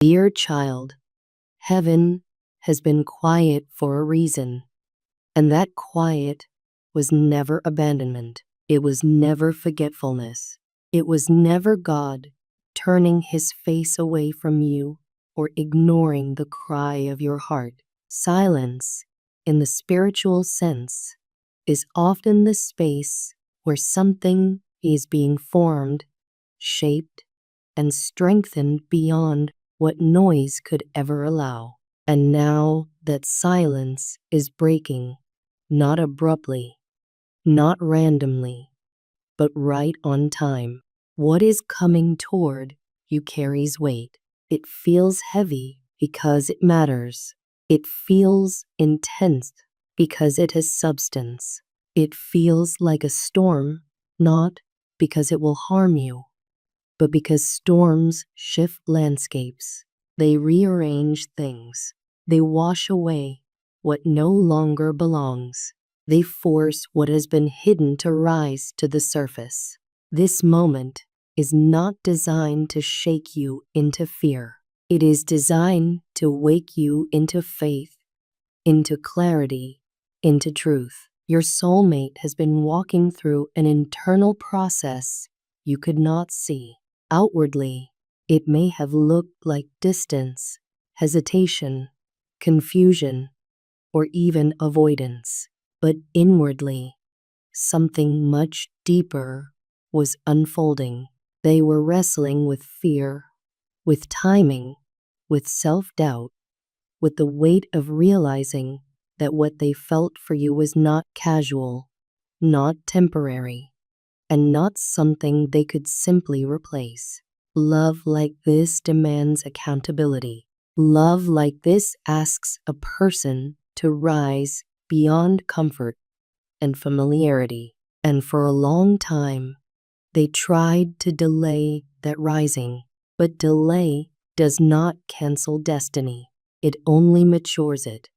Dear child, heaven has been quiet for a reason, and that quiet was never abandonment. It was never forgetfulness. It was never God turning his face away from you or ignoring the cry of your heart. Silence, in the spiritual sense, is often the space where something is being formed, shaped, and strengthened beyond what noise could ever allow. And now that silence is breaking, not abruptly, not randomly, but right on time. What is coming toward you carries weight. It feels heavy because it matters. It feels intense because it has substance. It feels like a storm, not because it will harm you, but because storms shift landscapes. They rearrange things. They wash away what no longer belongs. They force what has been hidden to rise to the surface. This moment is not designed to shake you into fear. It is designed to wake you into faith, into clarity, into truth. Your soulmate has been walking through an internal process you could not see. Outwardly, it may have looked like distance, hesitation, confusion, or even avoidance. But inwardly, something much deeper was unfolding. They were wrestling with fear, with timing, with self-doubt, with the weight of realizing that what they felt for you was not casual, not temporary, and not something they could simply replace. Love like this demands accountability. Love like this asks a person to rise beyond comfort and familiarity. And for a long time, they tried to delay that rising. But delay does not cancel destiny. It only matures it.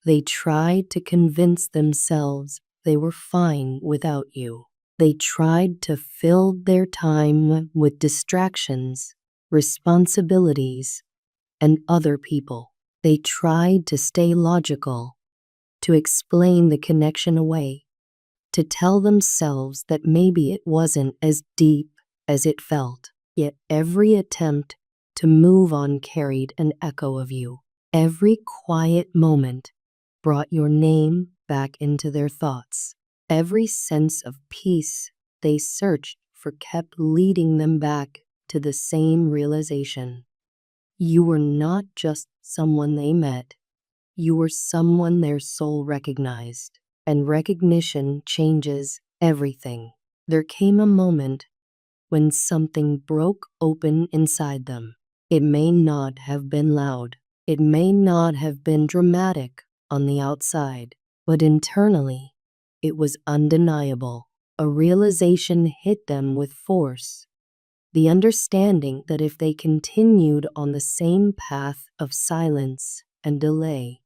They tried to convince themselves they were fine without you. They tried to fill their time with distractions, responsibilities, and other people. They tried to stay logical, to explain the connection away, to tell themselves that maybe it wasn't as deep as it felt. Yet every attempt to move on carried an echo of you. Every quiet moment brought your name back into their thoughts. Every sense of peace they searched for kept leading them back to the same realization. You were not just someone they met. You were someone their soul recognized. And recognition changes everything. There came a moment when something broke open inside them. It may not have been loud. It may not have been dramatic on the outside, but internally, it was undeniable. A realization hit them with force. The understanding that if they continued on the same path of silence and delay,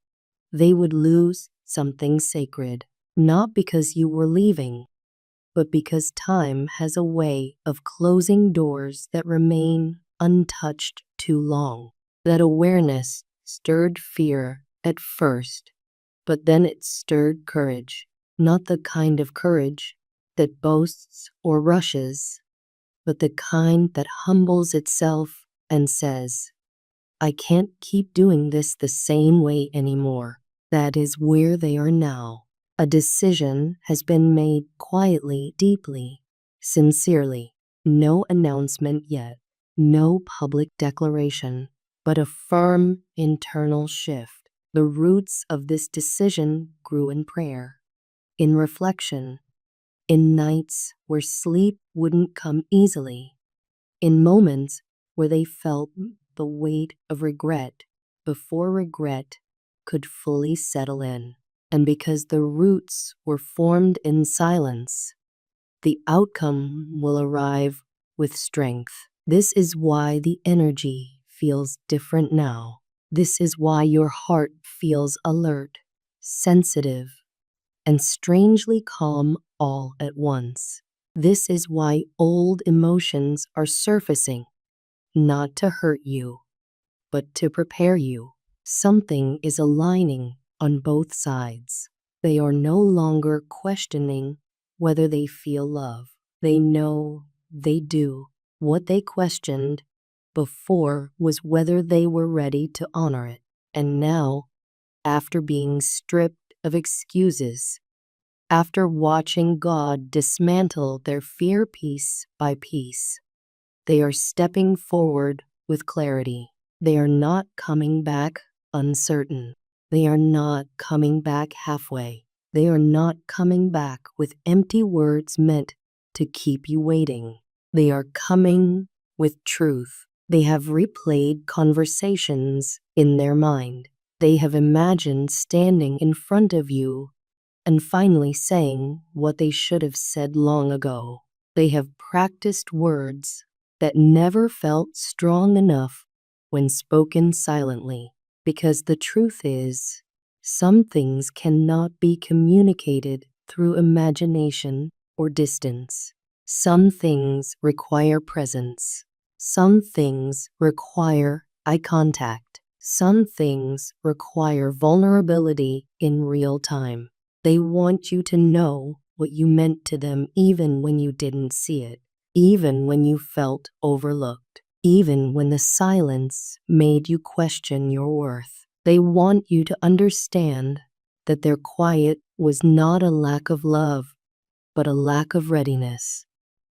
they would lose something sacred. Not because you were leaving, but because time has a way of closing doors that remain untouched too long. That awareness stirred fear at first, but then it stirred courage. Not the kind of courage that boasts or rushes, but the kind that humbles itself and says, I can't keep doing this the same way anymore. That is where they are now. A decision has been made quietly, deeply, sincerely. No announcement yet, no public declaration, but a firm internal shift. The roots of this decision grew in prayer, in reflection, in nights where sleep wouldn't come easily, in moments where they felt the weight of regret before regret could fully settle in. And because the roots were formed in silence, the outcome will arrive with strength. This is why the energy feels different now. This is why your heart feels alert, sensitive, and strangely calm all at once. This is why old emotions are surfacing, not to hurt you, but to prepare you. Something is aligning on both sides. They are no longer questioning whether they feel love. They know they do. What they questioned before was whether they were ready to honor it. And now, after being stripped of excuses, after watching God dismantle their fear piece by piece, they are stepping forward with clarity. They are not coming back uncertain. They are not coming back halfway. They are not coming back with empty words meant to keep you waiting. They are coming with truth. They have replayed conversations in their mind. They have imagined standing in front of you and finally saying what they should have said long ago. They have practiced words that never felt strong enough when spoken silently, because the truth is, some things cannot be communicated through imagination or distance. Some things require presence. Some things require eye contact. Some things require vulnerability in real time. They want you to know what you meant to them even when you didn't see it, even when you felt overlooked, even when the silence made you question your worth. They want you to understand that their quiet was not a lack of love, but a lack of readiness.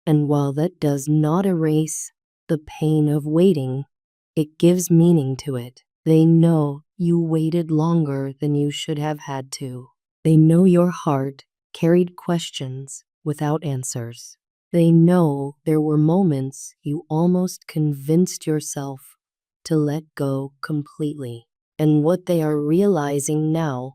And while that does not erase the pain of waiting, it gives meaning to it. They know you waited longer than you should have had to. They know your heart carried questions without answers. They know there were moments you almost convinced yourself to let go completely. And what they are realizing now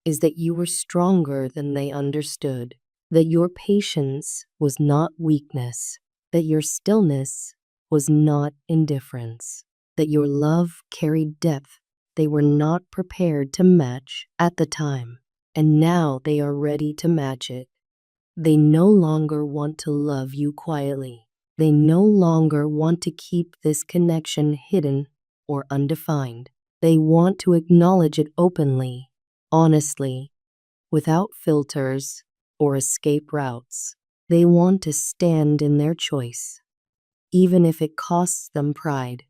is that you were stronger than they understood, that your patience was not weakness, that your stillness was not indifference, that your love carried depth they were not prepared to match at the time. And now they are ready to match it. They no longer want to love you quietly. They no longer want to keep this connection hidden or undefined. They want to acknowledge it openly, honestly, without filters or escape routes. They want to stand in their choice, even if it costs them pride,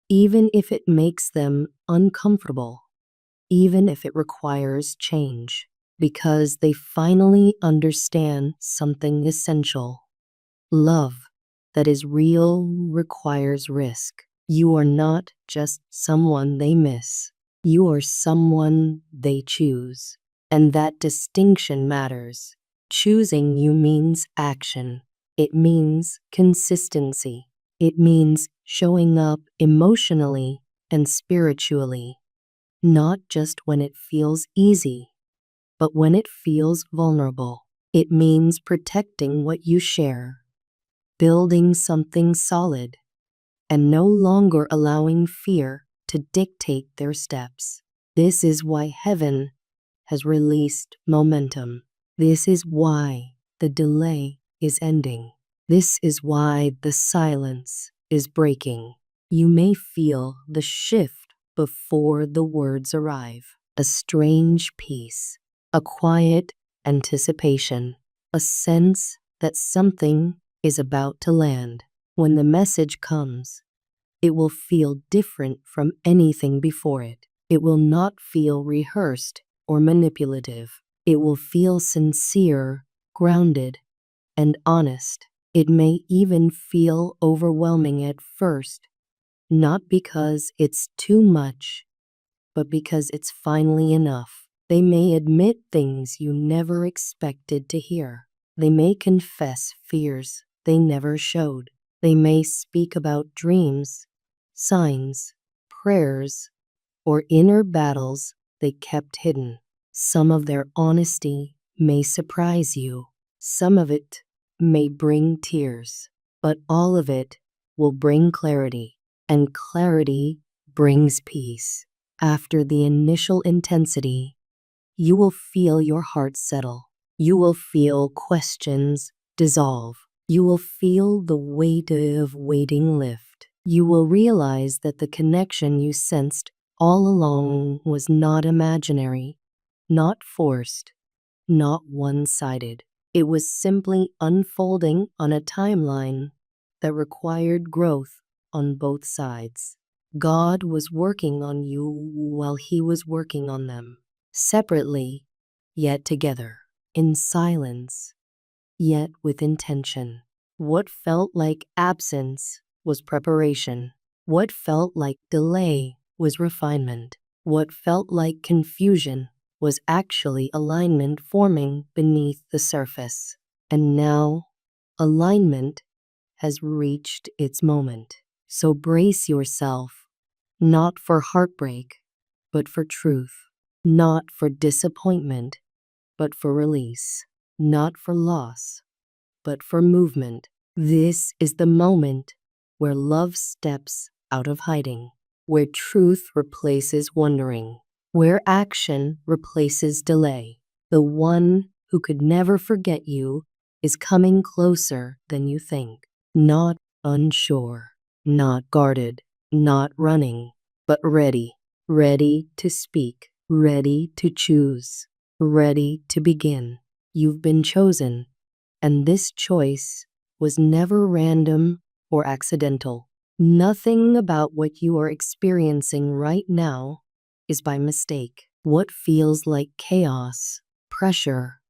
even if it makes them uncomfortable, even if it requires change, because they finally understand something essential. Love that is real requires risk. You are not just someone they miss. You are someone they choose. And that distinction matters. Choosing you means action. It means consistency. It means showing up emotionally and spiritually, not just when it feels easy, but when it feels vulnerable. It means protecting what you share, building something solid, and no longer allowing fear to dictate their steps. This is why heaven has released momentum. This is why the delay is ending. This is why the silence is breaking. You may feel the shift before the words arrive. A strange peace, a quiet anticipation, a sense that something is about to land. When the message comes, it will feel different from anything before it. It will not feel rehearsed or manipulative. It will feel sincere, grounded, and honest. It may even feel overwhelming at first, not because it's too much, but because it's finally enough. They may admit things you never expected to hear. They may confess fears they never showed. They may speak about dreams, signs, prayers, or inner battles they kept hidden. Some of their honesty may surprise you. Some of it may bring tears, but all of it will bring clarity, and clarity brings peace. After the initial intensity, you will feel your heart settle. You will feel questions dissolve. You will feel the weight of waiting lift. you will realize that the connection you sensed all along was not imaginary, not forced, not one-sided. It was simply unfolding on a timeline that required growth on both sides. God was working on you while He was working on them, separately, yet together, in silence, yet with intention. What felt like absence was preparation. What felt like delay was refinement. What felt like confusion was actually alignment forming beneath the surface. And now, alignment has reached its moment. So brace yourself, not for heartbreak, but for truth. Not for disappointment, but for release. Not for loss, but for movement. This is the moment where love steps out of hiding, where truth replaces wondering, where action replaces delay. The one who could never forget you is coming closer than you think, not unsure, not guarded, not running, but ready, ready to speak, ready to choose, ready to begin. You've been chosen, and this choice was never random or accidental. Nothing about what you are experiencing right now is by mistake. What feels like chaos, pressure,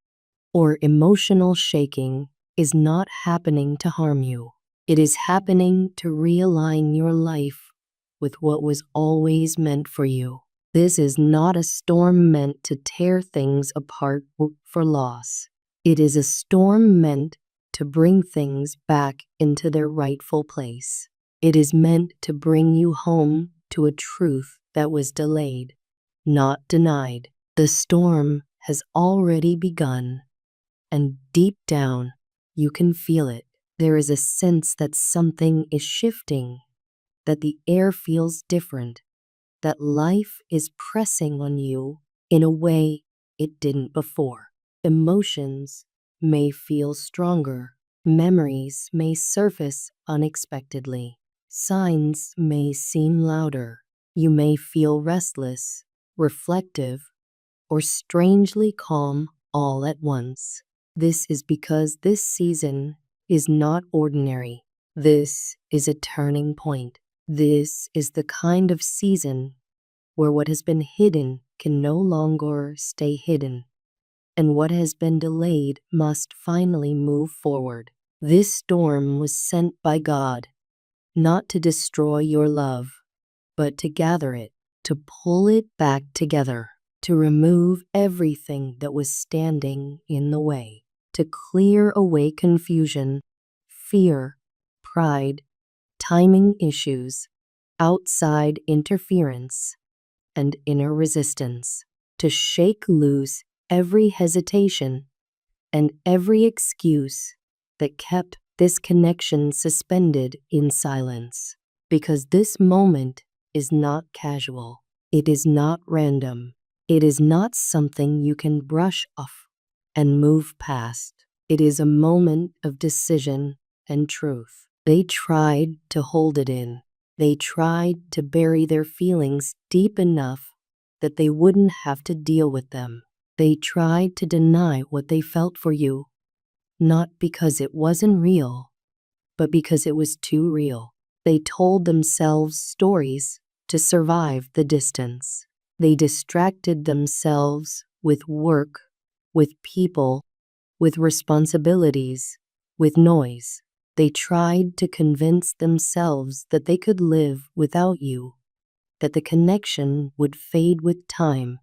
or emotional shaking is not happening to harm you. It is happening to realign your life with what was always meant for you. This is not a storm meant to tear things apart for loss. It is a storm meant to bring things back into their rightful place. It is meant to bring you home to a truth that was delayed, not denied. The storm has already begun, and deep down, you can feel it. There is a sense that something is shifting, that the air feels different, that life is pressing on you in a way it didn't before. Emotions may feel stronger, memories may surface unexpectedly, signs may seem louder. You may feel restless, reflective, or strangely calm all at once. This is because this season is not ordinary. This is a turning point. This is the kind of season where what has been hidden can no longer stay hidden, and what has been delayed must finally move forward. This storm was sent by God, not to destroy your love, but to gather it, to pull it back together, to remove everything that was standing in the way, to clear away confusion, fear, pride, timing issues, outside interference, and inner resistance, to shake loose every hesitation and every excuse that kept this connection suspended in silence. Because this moment is not casual. It is not random. It is not something you can brush off and move past. It is a moment of decision and truth. They tried to hold it in. They tried to bury their feelings deep enough that they wouldn't have to deal with them. They tried to deny what they felt for you, not because it wasn't real, but because it was too real. They told themselves stories to survive the distance. They distracted themselves with work, with people, with responsibilities, with noise. They tried to convince themselves that they could live without you, that the connection would fade with time,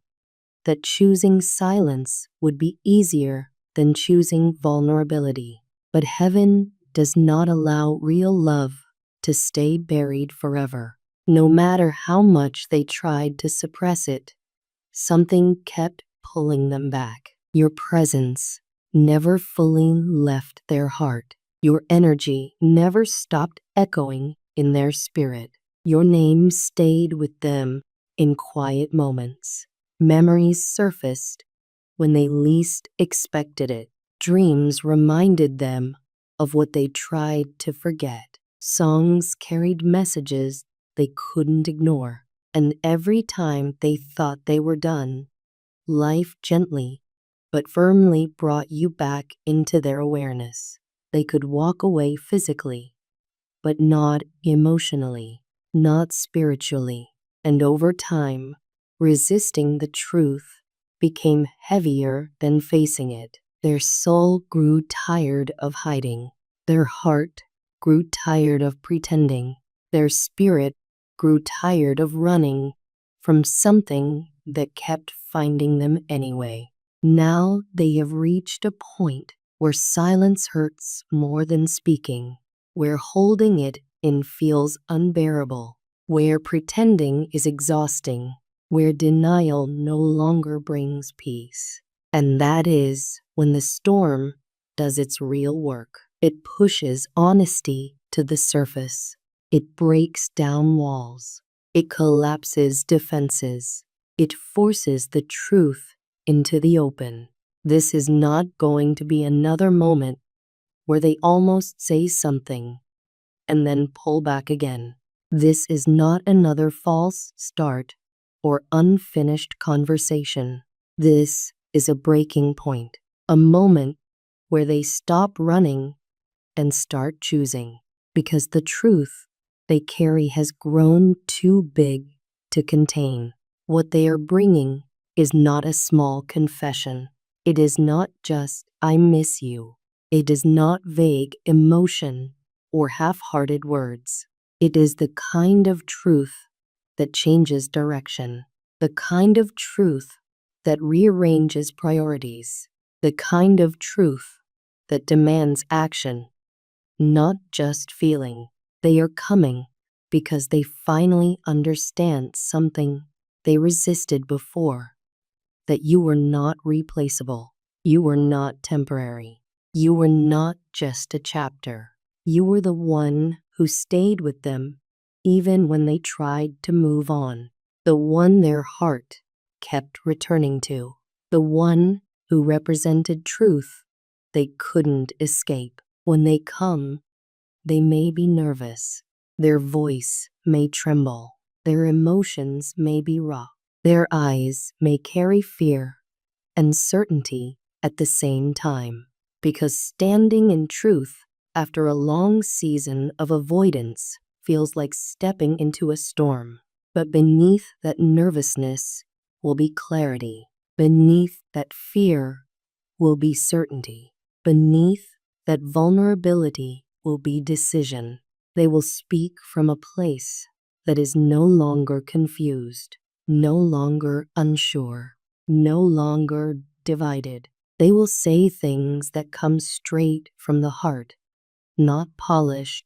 that choosing silence would be easier than choosing vulnerability. But heaven does not allow real love to stay buried forever. No matter how much they tried to suppress it, something kept pulling them back. Your presence never fully left their heart. Your energy never stopped echoing in their spirit. Your name stayed with them in quiet moments. Memories surfaced when they least expected it. Dreams reminded them of what they tried to forget. Songs carried messages they couldn't ignore. And every time they thought they were done, life gently but firmly brought you back into their awareness. They could walk away physically, but not emotionally, not spiritually. And over time, resisting the truth became heavier than facing it. Their soul grew tired of hiding. Their heart grew tired of pretending. Their spirit grew tired of running from something that kept finding them anyway. Now they have reached a point where silence hurts more than speaking, where holding it in feels unbearable, where pretending is exhausting, where denial no longer brings peace. And that is when the storm does its real work. It pushes honesty to the surface. It breaks down walls. It collapses defenses. It forces the truth into the open. This is not going to be another moment where they almost say something and then pull back again. This is not another false start or unfinished conversation. This is a breaking point, a moment where they stop running and start choosing, because the truth they carry has grown too big to contain. What they are bringing is not a small confession. It is not just, "I miss you." It is not vague emotion or half-hearted words. It is the kind of truth that changes direction, the kind of truth that rearranges priorities, the kind of truth that demands action, not just feeling. They are coming because they finally understand something they resisted before, that you were not replaceable. You were not temporary. You were not just a chapter. You were the one who stayed with them even when they tried to move on, the one their heart kept returning to, the one who represented truth they couldn't escape. When they come, they may be nervous. Their voice may tremble. Their emotions may be raw. Their eyes may carry fear and certainty at the same time. Because standing in truth after a long season of avoidance feels like stepping into a storm. But beneath that nervousness will be clarity. Beneath that fear will be certainty. Beneath that vulnerability will be decision. They will speak from a place that is no longer confused, no longer unsure, no longer divided. They will say things that come straight from the heart, not polished,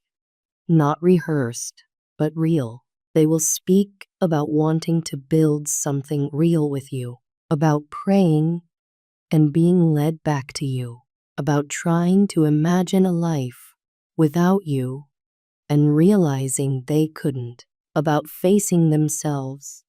not rehearsed, but real. They will speak about wanting to build something real with you, about praying and being led back to you, about trying to imagine a life without you and realizing they couldn't, about facing themselves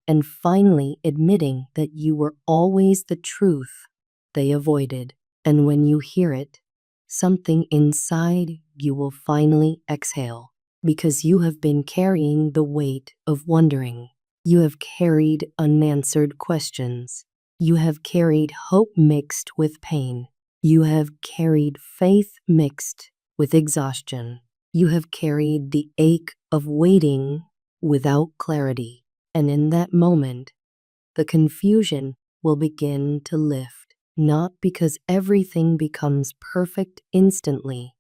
and finally admitting that you were always the truth they avoided. And when you hear it, something inside you will finally exhale, because you have been carrying the weight of wondering. You have carried unanswered questions. You have carried hope mixed with pain. You have carried faith mixed with exhaustion. You have carried the ache of waiting without clarity. And in that moment, the confusion will begin to lift, not because everything becomes perfect instantly,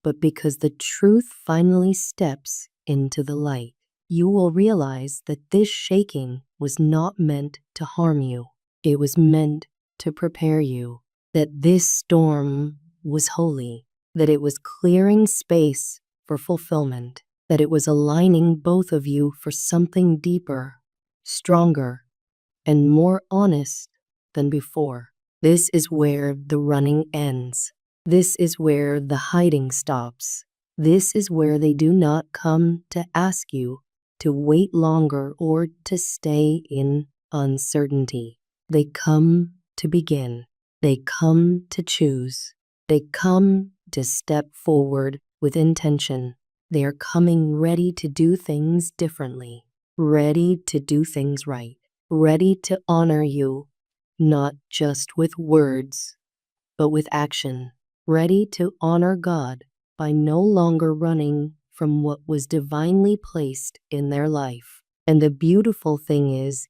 but because the truth finally steps into the light. You will realize that this shaking was not meant to harm you. It was meant to prepare you. That this storm was holy. That it was clearing space for fulfillment. That it was aligning both of you for something deeper, stronger, and more honest than before. This is where the running ends. This is where the hiding stops. This is where they do not come to ask you to wait longer or to stay in uncertainty. They come to begin. They come to choose. They come to step forward with intention. They are coming ready to do things differently, ready to do things right, ready to honor you, not just with words, but with action, ready to honor God by no longer running from what was divinely placed in their life. And the beautiful thing is,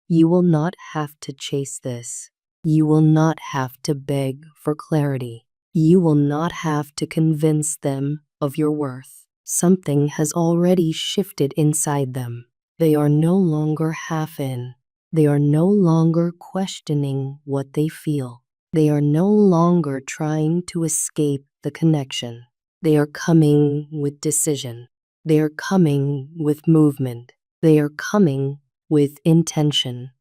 you will not have to chase this. You will not have to beg for clarity. You will not have to convince them of your worth. Something has already shifted inside them. They are no longer half in. They are no longer questioning what they feel. They are no longer trying to escape the connection. They are coming with decision. They are coming with movement. They are coming with intention.